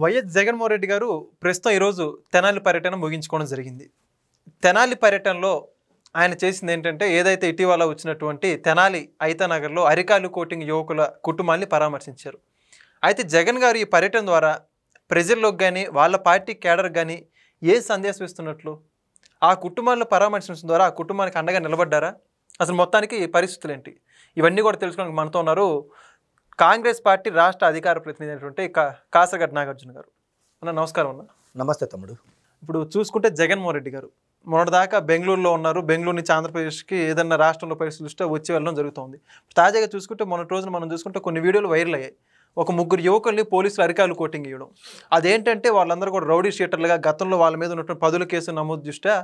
YS Jaganmohan Reddy గారు ప్రస్తుతం ఈరోజు తెనాలి పర్యటన ముగించుకోవడం జరిగింది. తెనాలి పర్యటనలో ఆయన చేసింది ఏంటంటే ఏదైతే ఇటీవల వచ్చినటువంటి తెనాలి ఐతానగర్లో అరికాలు కోటింగ్ యువకుల కుటుంబాన్ని పరామర్శించారు. అయితే జగన్ గారు ఈ పర్యటన ద్వారా ప్రజల్లోకి కానీ వాళ్ళ పార్టీ కేడర్కి కానీ ఏ సందేశం ఇస్తున్నట్లు, ఆ కుటుంబాలను పరామర్శించడం ద్వారా ఆ కుటుంబానికి అండగా నిలబడ్డారా, అసలు మొత్తానికి పరిస్థితులు ఏంటి, ఇవన్నీ కూడా తెలుసుకోవడానికి మనతో ఉన్నారు కాంగ్రెస్ పార్టీ రాష్ట్ర అధికార ప్రతినిధి అయినటువంటి కాసరగడ్డ నాగార్జున గారు. అన్న నమస్కారం. అన్న నమస్తే తమ్ముడు. ఇప్పుడు చూసుకుంటే జగన్మోహన్ రెడ్డి గారు మొన్నటిదాకా బెంగళూరులో ఉన్నారు. బెంగళూరు నుంచి ఆంధ్రప్రదేశ్కి ఏదన్నా రాష్ట్రంలో పరిస్థితులు వచ్చి వెళ్ళడం జరుగుతుంది. తాజాగా చూసుకుంటే మొన్నటి రోజున మనం చూసుకుంటే కొన్ని వీడియోలు వైరల్ అయ్యాయి. ఒక ముగ్గురు యువకుల్ని పోలీసులు అరికాలు కోటింగ్ ఇవ్వడం. అదేంటంటే వాళ్ళందరూ కూడా రౌడీ షీటర్లుగా గతంలో వాళ్ళ మీద ఉన్నటువంటి 10 కేసులు నమోదు దృష్ట్యా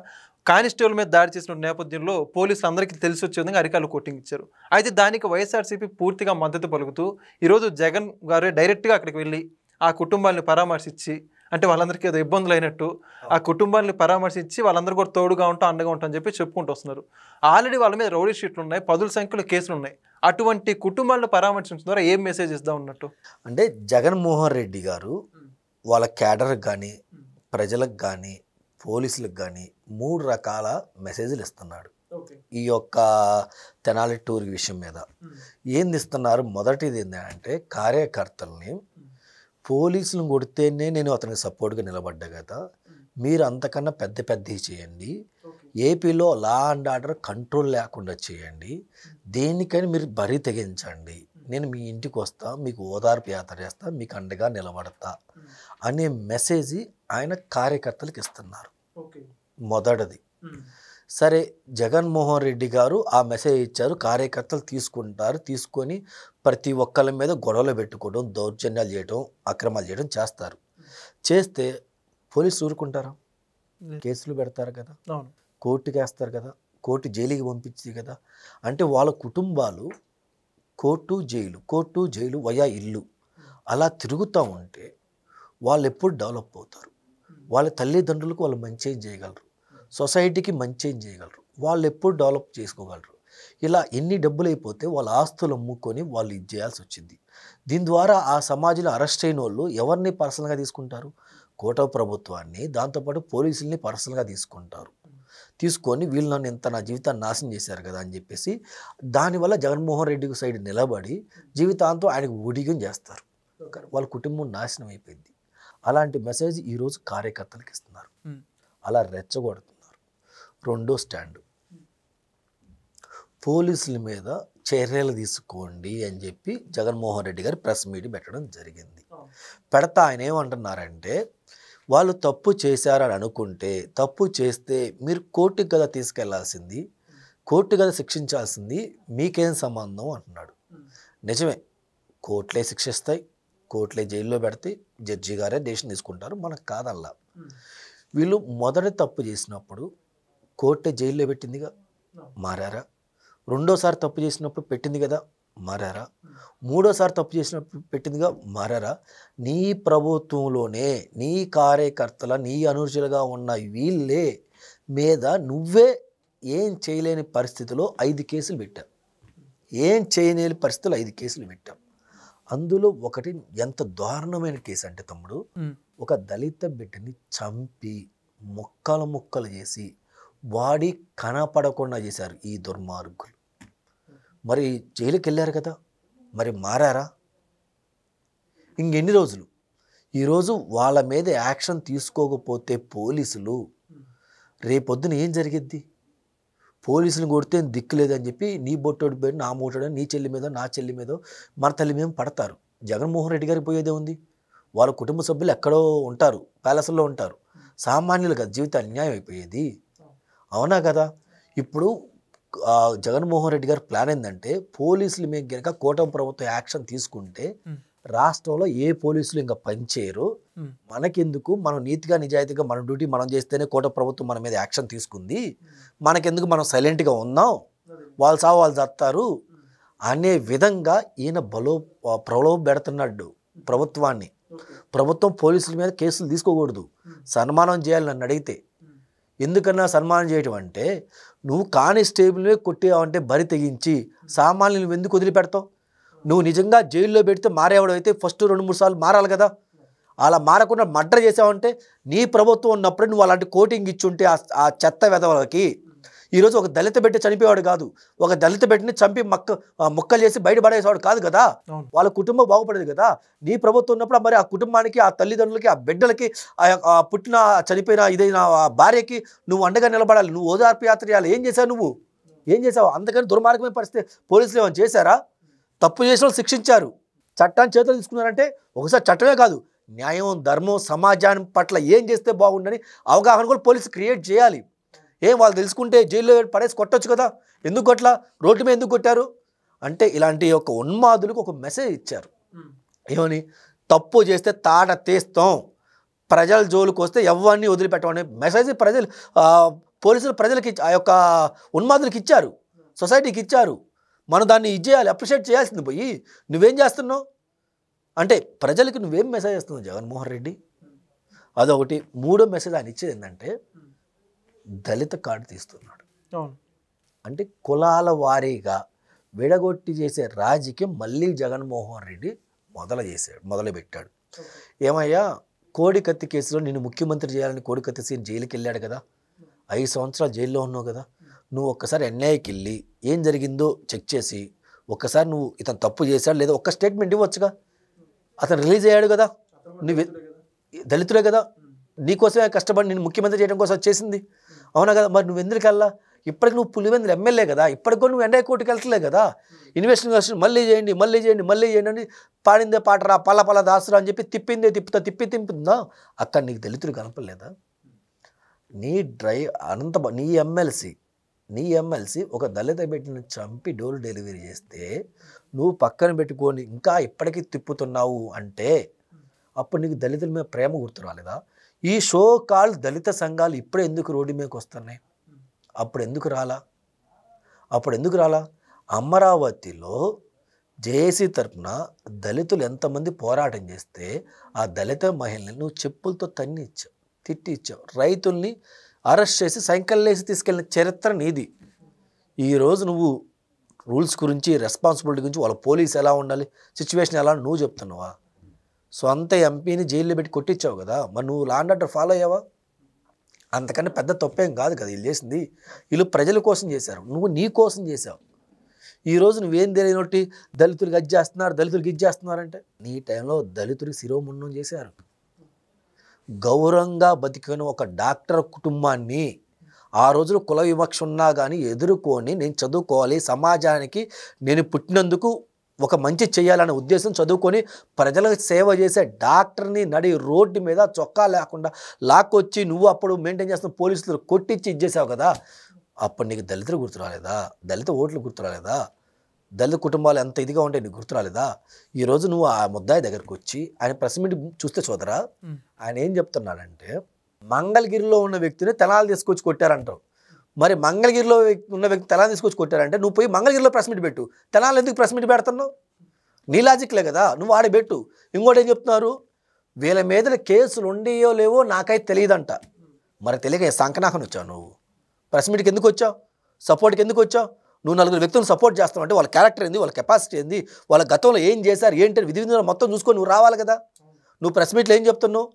కానిస్టేబుల్ మీద దాడి చేసిన నేపథ్యంలో పోలీసులు అందరికీ తెలిసి వచ్చే విధంగా అరికాలు కోటింగ్ ఇచ్చారు. అయితే దానికి వైఎస్ఆర్సీపీ పూర్తిగా మద్దతు పలుకుతూ ఈరోజు జగన్ గారు డైరెక్ట్గా అక్కడికి వెళ్ళి ఆ కుటుంబాన్ని పరామర్శించి, అంటే వాళ్ళందరికీ ఏదో ఇబ్బందులు అయినట్టు ఆ కుటుంబాన్ని పరామర్శించి వాళ్ళందరూ కూడా తోడుగా ఉంటాం, అండగా ఉంటాం అని చెప్పి చెప్పుకుంటూ వస్తున్నారు. ఆల్రెడీ వాళ్ళ మీద రౌడీ షీట్లు ఉన్నాయి, 10 సంఖ్యలో కేసులు ఉన్నాయి. అటువంటి కుటుంబాలను పరామర్శించడం ద్వారా ఏం మెసేజ్ ఇద్దాం ఉన్నట్టు? అంటే జగన్మోహన్ రెడ్డి గారు వాళ్ళ క్యాడర్కి కానీ ప్రజలకు కానీ పోలీసులకు కానీ 3 రకాల మెసేజ్లు ఇస్తున్నాడు. ఈ యొక్క తెనాలి టూర్ విషయం మీద ఏంది ఇస్తున్నారు? మొదటిది ఏంటంటే కార్యకర్తల్ని పోలీసులను కొడితేనే నేను అతనికి సపోర్ట్గా నిలబడ్డా కదా, మీరు అంతకన్నా పెద్దవి చేయండి, ఏపీలో లా అండ్ ఆర్డర్ కంట్రోల్ లేకుండా చేయండి, దేనికైనా మీరు బరి తెగించండి, నేను మీ ఇంటికి వస్తా, మీకు ఓదార్పు యాత్ర చేస్తా, మీకు అండగా నిలబడతా అనే మెసేజ్ ఆయన కార్యకర్తలకు ఇస్తున్నారు. మొదటిది. సరే, జగన్మోహన్ రెడ్డి గారు ఆ మెసేజ్ ఇచ్చారు, కార్యకర్తలు తీసుకుంటారు, తీసుకొని ప్రతి ఒక్కళ్ళ మీద గొడవలు పెట్టుకోవడం, దౌర్జన్యాలు చేయడం, అక్రమాలు చేయడం చేస్తారు. చేస్తే పోలీసులు ఊరుకుంటారా? కేసులు పెడతారు కదా, కోర్టుకి వేస్తారు కదా, కోర్టు జైలుకి పంపించింది కదా. అంటే వాళ్ళ కుటుంబాలు కోర్టు జైలు వయా ఇల్లు అలా తిరుగుతూ ఉంటే వాళ్ళు ఎప్పుడు డెవలప్ అవుతారు? వాళ్ళ తల్లిదండ్రులకు వాళ్ళు మంచి ఏం చేయగలరు, సొసైటీకి మంచి ఏం చేయగలరు, వాళ్ళు ఎప్పుడు డెవలప్ చేసుకోగలరు? ఇలా ఎన్ని డబ్బులు అయిపోతే వాళ్ళ ఆస్తులు అమ్ముకొని వాళ్ళు ఇది చేయాల్సి వచ్చింది. దీని ద్వారా ఆ సమాజంలో అరెస్ట్ అయిన వాళ్ళు ఎవరిని పర్సనల్గా తీసుకుంటారు? కోట ప్రభుత్వాన్ని, దాంతోపాటు పోలీసుల్ని పర్సనల్గా తీసుకుంటారు. తీసుకొని వీళ్ళు నన్ను ఇంత నా జీవితాన్ని నాశనం చేశారు కదా అని చెప్పేసి దానివల్ల జగన్మోహన్ రెడ్డి సైడ్ నిలబడి జీవితాంతం ఆయనకు ఊడిగం చేస్తారు. వాళ్ళ కుటుంబం నాశనం అయిపోయింది. అలాంటి మెసేజ్ ఈరోజు కార్యకర్తలకు ఇస్తున్నారు, అలా రెచ్చగొడుతున్నారు. రెండో స్టాండ్, పోలీసుల మీద చర్యలు తీసుకోండి అని చెప్పి జగన్మోహన్ రెడ్డి గారు ప్రెస్ మీట్ పెట్టడం జరిగింది. పెడతా ఆయన ఏమంటున్నారంటే, వాళ్ళు తప్పు చేశారని అనుకుంటే, తప్పు చేస్తే మీరు కోర్టుకి కదా తీసుకెళ్లాల్సింది, కోర్టు కదా శిక్షించాల్సింది, మీకేం సంబంధం అంటున్నాడు. నిజమే, కోర్టులే శిక్షిస్తాయి, కోర్టులే జైల్లో పెడితే జడ్జి గారే డెసిషన్ తీసుకుంటారు, మనకు కాదల్లా. వీళ్ళు మొదటి తప్పు చేసినప్పుడు కోర్టే జైల్లో పెట్టిందిగా, మారారా? రెండోసారి తప్పు చేసినప్పుడు పెట్టింది కదా, మారారా? మూడోసారి తప్పు చేసినప్పుడు పెట్టిందిగా, మారారా? నీ ప్రభుత్వంలోనే నీ కార్యకర్తల, నీ అనుచరులుగా ఉన్న వీళ్ళే మీద నువ్వే ఏం చేయలేని పరిస్థితిలో 5 కేసులు పెట్టావు. ఏం చేయలేని పరిస్థితుల్లో 5 కేసులు పెట్టావు. అందులో ఒకటి ఎంత దారుణమైన కేసు అంటే తమ్ముడు, ఒక దళిత బిడ్డని చంపి ముక్కలు చేసి బాడీ కనపడకుండా చేశారు ఈ దుర్మార్గులు. మరి జైలుకి వెళ్ళారు కదా, మరి మారారా? ఇంకెన్ని రోజులు? ఈరోజు వాళ్ళ మీద యాక్షన్ తీసుకోకపోతే పోలీసులు, రేపొద్దున ఏం జరిగిద్ది? పోలీసులు కొడితే దిక్కు లేదని చెప్పి నీ బొట్టోడి పేరు నా మూటోడు, నీ చెల్లి మీద నా చెల్లి మీద మన తల్లి మీద పడతారు. జగన్మోహన్ రెడ్డి గారికి పోయేదే ఉంది? వాళ్ళ కుటుంబ సభ్యులు ఎక్కడో ఉంటారు, ప్యాలెస్లో ఉంటారు. సామాన్యులు కదా జీవితం అన్యాయం అయిపోయేది, అవునా కదా? ఇప్పుడు జగన్మోహన్ రెడ్డి గారి ప్లాన్ ఏంటంటే, పోలీసుల మీద కనుక కూటమి ప్రభుత్వం యాక్షన్ తీసుకుంటే రాష్ట్రంలో ఏ పోలీసులు ఇంకా పనిచేయరు, మనకెందుకు, మనం నీతిగా నిజాయితీగా మన డ్యూటీ మనం చేస్తేనే కూటమి ప్రభుత్వం మన మీద యాక్షన్ తీసుకుంది, మనకెందుకు, మనం సైలెంట్గా ఉందాం, వాళ్ళు సావు వాళ్ళు చస్తారు అనే విధంగా ఈయన ప్రలోభ పెడుతున్నాడు ప్రభుత్వాన్ని. ప్రభుత్వం పోలీసుల మీద కేసులు తీసుకోకూడదు, సన్మానం చేయాలి నన్ను అడిగితే. ఎందుకన్నా సన్మానం చేయటం అంటే, నువ్వు కానిస్టేబుల్నే కొట్టావంటే బరి తెగించి సామాన్యులు ఎందుకు వదిలిపెడతావు? నువ్వు నిజంగా జైల్లో పెడితే మారేవాడు అయితే ఫస్ట్ 2-3 సార్లు మారాలి కదా. అలా మారకుండా మర్డర్ చేసావంటే నీ ప్రభుత్వం ఉన్నప్పుడే నువ్వు అలాంటి కోటింగ్ ఇచ్చుంటే ఆ చెత్త వెధవలకి ఈరోజు ఒక దళిత బిడ్డ చనిపోయేవాడు కాదు, ఒక దళిత బిడ్డని చంపి ముక్కలు చేసి బయట పడేసేవాడు కాదు కదా, వాళ్ళ కుటుంబం బాగుపడేది కదా. నీ ప్రభుత్వం ఉన్నప్పుడు మరి ఆ కుటుంబానికి, ఆ తల్లిదండ్రులకి, ఆ బిడ్డలకి, ఆ పుట్టిన చనిపోయిన ఇదైన భార్యకి నువ్వు అండగా నిలబడాలి, నువ్వు ఓదార్పు యాత్ర చేయాలి. ఏం చేసావు నువ్వు? ఏం చేసావు? అందుకని దుర్మార్గమైన పరిస్థితి. పోలీసులు ఏమైనా చేశారా? తప్పు చేసిన వాళ్ళు శిక్షించారు. చట్టాన్ని చేతులు తీసుకున్నారంటే ఒకసారి చట్టమే కాదు, న్యాయం, ధర్మం, సమాజాన్ని పట్ల ఏం చేస్తే బాగుండని అవగాహన కూడా పోలీసు క్రియేట్ చేయాలి. ఏం వాళ్ళు తెలుసుకుంటే జైల్లో పడేసి కొట్టొచ్చు కదా, ఎందుకు కొట్లా? రోడ్డు మీద ఎందుకు కొట్టారు అంటే ఇలాంటి ఒక ఉన్మాదులకు ఒక మెసేజ్ ఇచ్చారు. ఏమని? తప్పు చేస్తే తాట తీస్తాం, ప్రజల జోలికి వస్తే ఎవరిని వదిలిపెట్టమనే మెసేజ్ పోలీసులు ప్రజలకి, ఆ యొక్క ఉన్మాదులకు ఇచ్చారు, సొసైటీకి ఇచ్చారు. మనం దాన్ని ఇచ్చేయాలి, అప్రిషియేట్ చేయాల్సింది. పోయి నువ్వేం చేస్తున్నావు అంటే ప్రజలకి నువ్వేం మెసేజ్ చేస్తున్నావు జగన్మోహన్ రెడ్డి? అదొకటి. మూడో మెసేజ్ ఆయన ఇచ్చేది ఏంటంటే దళిత కార్డు తీస్తున్నాడు. అంటే కులాల వారీగా విడగొట్టి చేసే రాజకీయం మళ్ళీ జగన్మోహన్ రెడ్డి మొదలుపెట్టాడు. ఏమయ్యా, కోడికత్తి కేసులో నిన్ను ముఖ్యమంత్రి చేయాలని కోడికత్తి సీన్ జైలుకి వెళ్ళాడు కదా, 5 సంవత్సరాలు జైల్లో ఉన్నావు కదా. నువ్వు ఒక్కసారి ఎన్ఐఏకి వెళ్ళి ఏం జరిగిందో చెక్ చేసి ఒక్కసారి నువ్వు ఇతను తప్పు చేశాడు లేదా ఒక్క స్టేట్మెంట్ ఇవ్వచ్చుగా. అతను రిలీజ్ అయ్యాడు కదా, నువ్వు దళితులే కదా, నీకోసమే కష్టపడి నేను ముఖ్యమంత్రి చేయడం కోసం చేసింది, అవునా కదా. మరి నువ్వు ఎందుకు వెళ్ళా? ఇప్పటికి నువ్వు పులివెందులు ఎమ్మెల్యే కదా, ఇప్పటికి కూడా నువ్వు ఎన్ఐఏ కోర్టుకి వెళ్తలే కదా. ఇన్వెస్టిగేషన్ మళ్ళీ చేయండి అని పాడిందే పాటరా పల్ల దాసురా అని చెప్పి తిప్పిందా. అక్కడ నీకు దళితులు కనపడలేదా? నీ ఎమ్మెల్సీ ఒక దళిత బిడ్డను చంపి డోర్ డెలివరీ చేస్తే నువ్వు పక్కన పెట్టుకొని ఇంకా ఇప్పటికీ తిప్పుతున్నావు అంటే అప్పుడు నీకు దళితుల మీద ప్రేమ గుర్తు రాలేదా? ఈ షో కాల్ దళిత సంఘాలు ఇప్పుడు ఎందుకు రోడ్డు మీదకి వస్తున్నాయి? అప్పుడు ఎందుకు రాలా? అమరావతిలో జేఏసీ తరఫున దళితులు ఎంతమంది పోరాటం చేస్తే ఆ దళిత మహిళని నువ్వు చెప్పులతో తిట్టి ఇచ్చావు. రైతుల్ని అరెస్ట్ చేసి సైకిల్ వేసి తీసుకెళ్ళిన చరిత్ర నీది. ఈరోజు నువ్వు రూల్స్ గురించి, రెస్పాన్సిబిలిటీ గురించి, వాళ్ళ పోలీసు ఎలా ఉండాలి, సిచ్యువేషన్ ఎలా నువ్వు చెప్తున్నావా? సొంత ఎంపీని జైల్లో పెట్టి కొట్టించావు కదా, మరి నువ్వు లా అండ్ ఆర్డర్ ఫాలో అయ్యావా? అంతకన్నా పెద్ద తప్పేం కాదు కదా వీళ్ళు చేసింది. వీళ్ళు ప్రజల కోసం చేశారు, నువ్వు నీ కోసం చేశావు. ఈరోజు నువ్వేం తెలియనొట్టి దళితులకి అది చేస్తున్నారు, దళితులకి ఇది చేస్తున్నారంటే నీ టైంలో దళితుడికి శిరోముండం చేశారు. గౌరవంగా బతికిన ఒక డాక్టర్ కుటుంబాన్ని ఆ రోజులు కుల వివక్ష ఉన్నా కానీ ఎదుర్కొని నేను చదువుకోవాలి, సమాజానికి నేను పుట్టినందుకు ఒక మంచి చేయాలనే ఉద్దేశం చదువుకొని ప్రజలకు సేవ చేసే డాక్టర్ని నడి రోడ్డు మీద చొక్కా లేకుండా లాక్కొచ్చి నువ్వు అప్పుడు మెయింటైన్ చేస్తున్న పోలీసులు కొట్టించి ఇచ్చేసావు కదా. అప్పుడు నీకు దళితులు గుర్తురాలేదా? దళిత ఓట్లు గుర్తురాలేదా? దళిత కుటుంబాలు ఎంత ఇదిగా ఉంటే నీకు గుర్తురాలేదా? ఈరోజు నువ్వు ఆ ముద్దాయి దగ్గరకు వచ్చి ఆయన ప్రెస్ మీట్ చూస్తే చూదరా, ఆయన ఏం చెప్తున్నాడంటే మంగళగిరిలో ఉన్న వ్యక్తిని తెనాలి తీసుకొచ్చి కొట్టారంటావు. మరి మంగళగిరిలో ఉన్న వ్యక్తి తెనాలి తీసుకొచ్చి కొట్టారంటే నువ్వు పోయి మంగళగిరిలో ప్రెస్ మీట్ పెట్టు, తెనాలి ఎందుకు ప్రెస్ మీట్ పెడుతున్నావు? నీ లాజిక్లే కదా, నువ్వు ఆడ పెట్టు. ఇంకోటి ఏం చెప్తున్నారు, వీళ్ళ మీద కేసులు ఉండేయో లేవో నాకైతే తెలియదంట. మరి తెలియక సంకనాకని వచ్చావు నువ్వు ప్రెస్ మీట్కి ఎందుకు వచ్చావు? సపోర్ట్కి ఎందుకు వచ్చావు? నువ్వు 4 వ్యక్తులను సపోర్ట్ చేస్తావు అంటే వాళ్ళ క్యారెక్టర్ ఏంది, వాళ్ళ కెపాసిటీ ఏంది, వాళ్ళ గతంలో ఏం చేశారు ఏంటి విధి విధానం మొత్తం చూసుకొని నువ్వు రావాలి కదా. నువ్వు ప్రెస్ మీట్లో ఏం చెప్తున్నావు?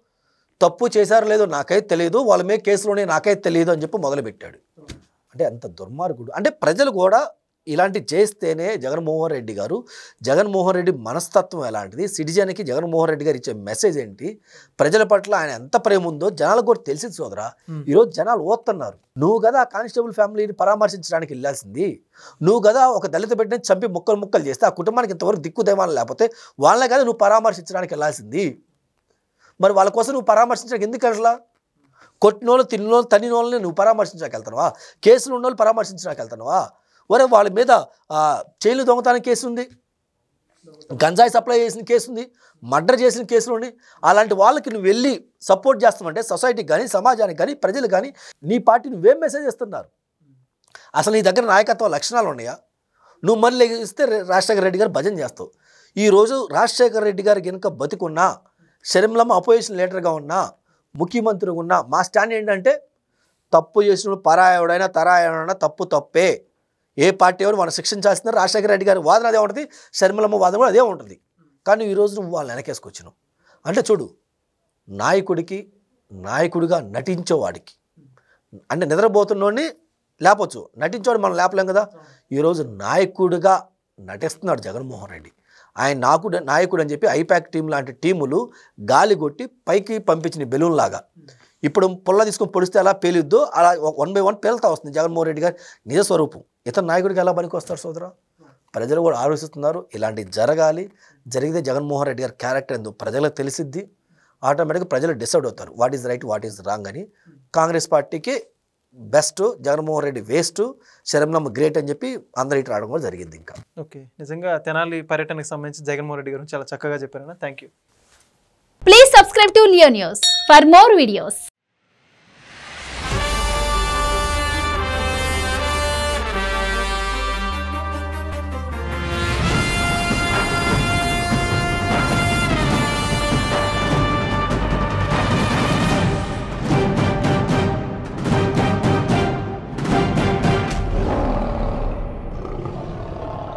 తప్పు చేశారో లేదో నాకైతే తెలియదు, వాళ్ళ మీద కేసులోనే నాకైతే తెలియదు అని చెప్పి మొదలుపెట్టాడు. అంటే అంత దుర్మార్గుడు. అంటే ప్రజలు కూడా ఇలాంటి చేస్తేనే జగన్మోహన్ రెడ్డి మనస్తత్వం ఎలాంటిది, సిటిజన్కి జగన్మోహన్ రెడ్డి గారు ఇచ్చే మెసేజ్ ఏంటి, ప్రజల పట్ల ఆయన ఎంత ప్రేమ ఉందో జనాలకు కూడా తెలిసింది సోదరా. ఈరోజు జనాలు ఓస్తున్నారు. నువ్వు కదా కానిస్టేబుల్ ఫ్యామిలీని పరామర్శించడానికి వెళ్ళాల్సింది, నువ్వు కదా ఒక దళిత బిడ్డని చంపి ముక్కలు చేస్తే ఆ కుటుంబానికి ఇంతవరకు దిక్కుదేవాలని లేకపోతే వాళ్ళనే కదా నువ్వు పరామర్శించడానికి వెళ్ళాల్సింది. మరి వాళ్ళ కోసం నువ్వు పరామర్శించడానికి ఎందుకు వెళ్ళలా? కొట్టినోళ్ళు, తిన్నోళ్ళు, తన్నినోళ్ళని నువ్వు పరామర్శించడానికి వెళ్తున్నావా? కేసులు ఉన్నోళ్ళు పరామర్శించడానికి వెళ్తున్నావా? ఒరే వాళ్ళ మీద చైలు దొంగతనం కేసు ఉంది, గంజాయి సప్లై చేసిన కేసు ఉంది, మర్డర్ చేసిన కేసులు ఉన్నాయి. అలాంటి వాళ్ళకి నువ్వు వెళ్ళి సపోర్ట్ చేస్తామంటే సొసైటీకి కానీ, సమాజానికి కానీ, ప్రజలు కానీ నీ పార్టీ నువ్వేం మెసేజ్ ఇస్తున్నారు? అసలు నీ దగ్గర నాయకత్వ లక్షణాలు ఉన్నాయా? నువ్వు మళ్ళీ ఇస్తే రాజశేఖర రెడ్డి గారు భజన చేస్తావు. ఈరోజు రాజశేఖర రెడ్డి గారు కనుక బతికున్నా, షర్మిలమ్మ అపోజిషన్ లీడర్గా ఉన్నా, ముఖ్యమంత్రిగా ఉన్నా, మా స్టాండ్ ఏంటంటే తప్పు చేసిన పరాయుడైనా తరాయుడైనా తప్పే. ఏ పార్టీ ఎవరు మనం శిక్షించాల్సిన రాజశేఖర రెడ్డి గారి వాదన అదే ఉంటుంది, షర్మిలమ్మ వాదన కూడా అదే ఉంటుంది. కానీ ఈరోజు నువ్వు వాళ్ళని వెనకేసుకొచ్చినావు అంటే చూడు నాయకుడిగా నటించేవాడికి, అంటే నిద్రపోతున్నోడిని లేపొచ్చు, నటించేవాడు మనం లేపలేం కదా. ఈరోజు నాయకుడిగా నటిస్తున్నాడు జగన్మోహన్ రెడ్డి. ఆయన నాయకుడు అని చెప్పి ఐపాక్ టీం లాంటి టీములు గాలి కొట్టి పైకి పంపించిన బెలూన్ లాగా ఇప్పుడు పుల్ల తీసుకొని పొడిస్తే ఎలా పేలిద్దో అలా 1 by 1 పేలుతా వస్తుంది జగన్మోహన్ రెడ్డి గారి నిజ స్వరూపం. ఇతను నాయకుడికి ఎలా పనికి వస్తారు సోదరా? ప్రజలు కూడా ఆలోచిస్తున్నారు, ఇలాంటివి జరగాలి. జరిగితే జగన్మోహన్ రెడ్డి గారి క్యారెక్టర్ ఎందుకు ప్రజలకు తెలిసిద్ది, ఆటోమేటిక్గా ప్రజలు డిసైడ్ అవుతారు what is right what is wrong అని. కాంగ్రెస్ పార్టీకి బెస్ట్, జగన్మోహన్ రెడ్డి వేస్ట్, శరమ్నమ్మ గ్రేట్ అని చెప్పి అందరూ ఇటు రావడం కూడా జరిగింది. ఇంకా ఓకే, నిజంగా తెనాలి పర్యటనకు సంబంధించి జగన్మోహన్ రెడ్డి గారు చాలా చక్కగా చెప్పారన్న. Thank you. Please subscribe to Leo News for more videos.